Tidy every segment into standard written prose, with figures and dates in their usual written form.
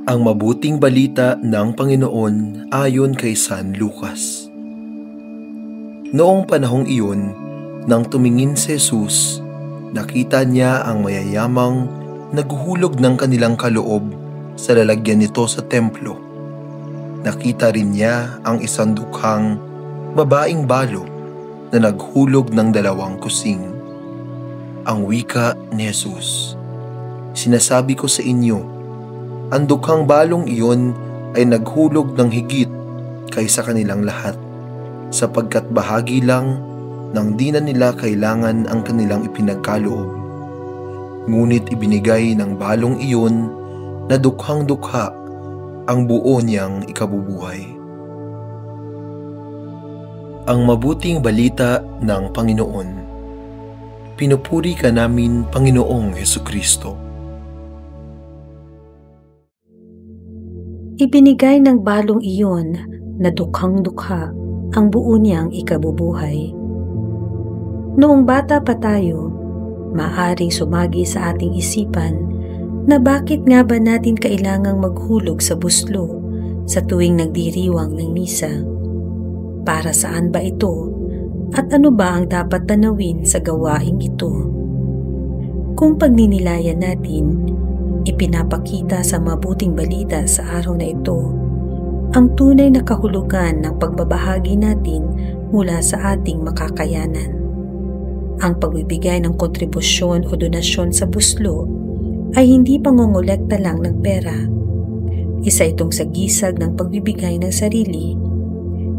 Ang mabuting balita ng Panginoon ayon kay San Lucas. Noong panahong iyon, nang tumingin si Jesus, nakita niya ang mayayamang naghuhulog ng kanilang kaloob sa lalagyan nito sa templo. Nakita rin niya ang isang dukhang babaeng balo na naghulog ng 2 kusing. Ang wika ni Jesus, "Sinasabi ko sa inyo, ang dukhang balong iyon ay naghulog ng higit kaysa kanilang lahat, sapagkat bahagi lang ng di na nila kailangan ang kanilang ipinagkaloob. Ngunit ibinigay ng balong iyon na dukhang-dukha ang buo niyang ikabubuhay." Ang mabuting balita ng Panginoon. Pinupuri ka namin, Panginoong Hesukristo. Ibinigay ng balong iyon na dukhang-dukha ang buo niyang ikabubuhay. Noong bata pa tayo, maaaring sumagi sa ating isipan na bakit nga ba natin kailangang maghulog sa buslo sa tuwing nagdiriwang ng misa? Para saan ba ito at ano ba ang dapat tanawin sa gawaing ito? Kung pagninilayan natin, ipinapakita sa mabuting balita sa araw na ito ang tunay na kahulugan ng pagbabahagi natin mula sa ating makakayanan. Ang pagbibigay ng kontribusyon o donasyon sa buslo ay hindi pangongolekta lang ng pera. Isa itong sagisag ng pagbibigay ng sarili.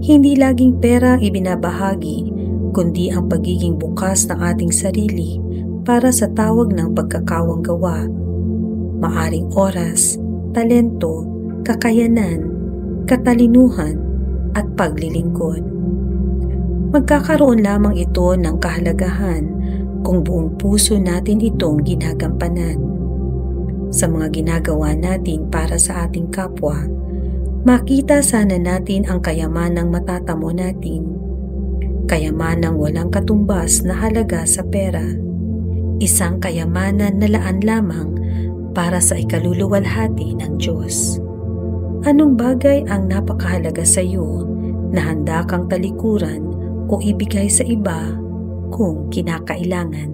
Hindi laging pera ibinabahagi, kundi ang pagiging bukas ng ating sarili para sa tawag ng pagkakawang gawa. Maaring oras, talento, kakayanan, katalinuhan, at paglilingkod. Magkakaroon lamang ito ng kahalagahan kung buong puso natin itong ginagampanan. Sa mga ginagawa natin para sa ating kapwa, makita sana natin ang kayamanang matatamo natin. Kayamanang walang katumbas na halaga sa pera. Isang kayamanan na laan lamang para sa ikaluluwalhati ng Diyos. Anong bagay ang napakahalaga sa iyo na handa kang talikuran o ibigay sa iba kung kinakailangan?